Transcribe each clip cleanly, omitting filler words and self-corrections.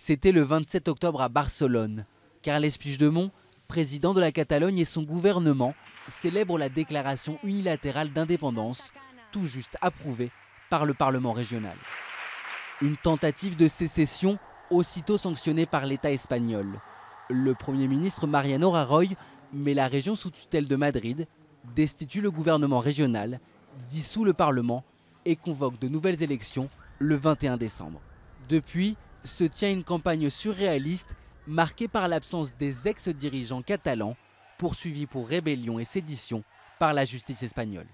C'était le 27 octobre à Barcelone. Carles Puigdemont, président de la Catalogne, et son gouvernement célèbrent la déclaration unilatérale d'indépendance, tout juste approuvée par le Parlement régional. Une tentative de sécession aussitôt sanctionnée par l'État espagnol. Le Premier ministre Mariano Rajoy met la région sous tutelle de Madrid, destitue le gouvernement régional, dissout le Parlement et convoque de nouvelles élections le 21 décembre. Depuis, se tient une campagne surréaliste marquée par l'absence des ex-dirigeants catalans, poursuivis pour rébellion et sédition par la justice espagnole.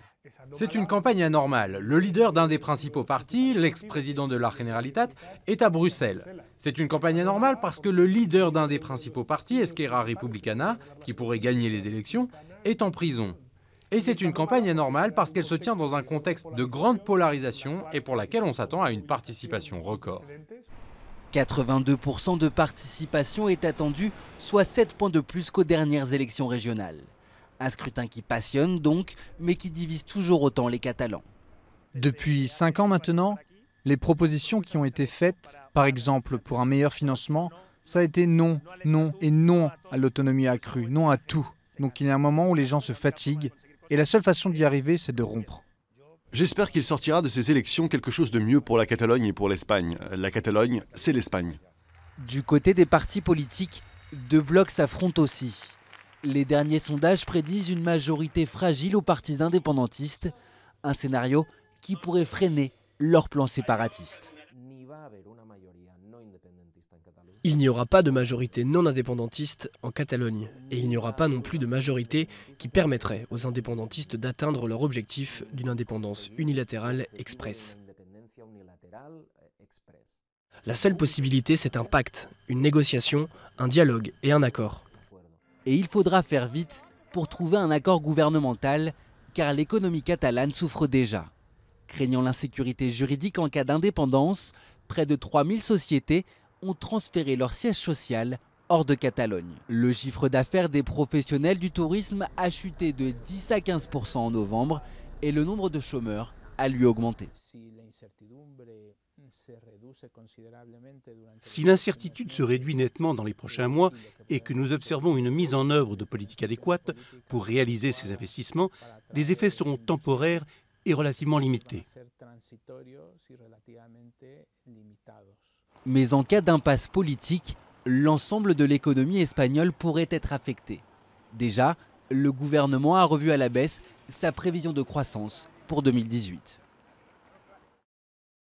C'est une campagne anormale. Le leader d'un des principaux partis, l'ex-président de la Generalitat, est à Bruxelles. C'est une campagne anormale parce que le leader d'un des principaux partis, Esquerra Republicana, qui pourrait gagner les élections, est en prison. Et c'est une campagne anormale parce qu'elle se tient dans un contexte de grande polarisation et pour laquelle on s'attend à une participation record. 82% de participation est attendue, soit 7 points de plus qu'aux dernières élections régionales. Un scrutin qui passionne donc, mais qui divise toujours autant les Catalans. Depuis 5 ans maintenant, les propositions qui ont été faites, par exemple pour un meilleur financement, ça a été non, non et non à l'autonomie accrue, non à tout. Donc il y a un moment où les gens se fatiguent et la seule façon d'y arriver, c'est de rompre. J'espère qu'il sortira de ces élections quelque chose de mieux pour la Catalogne et pour l'Espagne. La Catalogne, c'est l'Espagne. Du côté des partis politiques, deux blocs s'affrontent aussi. Les derniers sondages prédisent une majorité fragile aux partis indépendantistes, un scénario qui pourrait freiner leur plan séparatiste. Il n'y aura pas de majorité non indépendantiste en Catalogne et il n'y aura pas non plus de majorité qui permettrait aux indépendantistes d'atteindre leur objectif d'une indépendance unilatérale express. La seule possibilité, c'est un pacte, une négociation, un dialogue et un accord. Et il faudra faire vite pour trouver un accord gouvernemental, car l'économie catalane souffre déjà. Craignant l'insécurité juridique en cas d'indépendance, près de 3000 sociétés ont transféré leur siège social hors de Catalogne. Le chiffre d'affaires des professionnels du tourisme a chuté de 10 à 15% en novembre et le nombre de chômeurs a lui augmenté. Si l'incertitude se réduit nettement dans les prochains mois et que nous observons une mise en œuvre de politiques adéquates pour réaliser ces investissements, les effets seront temporaires et relativement limités. Mais en cas d'impasse politique, l'ensemble de l'économie espagnole pourrait être affecté. Déjà, le gouvernement a revu à la baisse sa prévision de croissance pour 2018.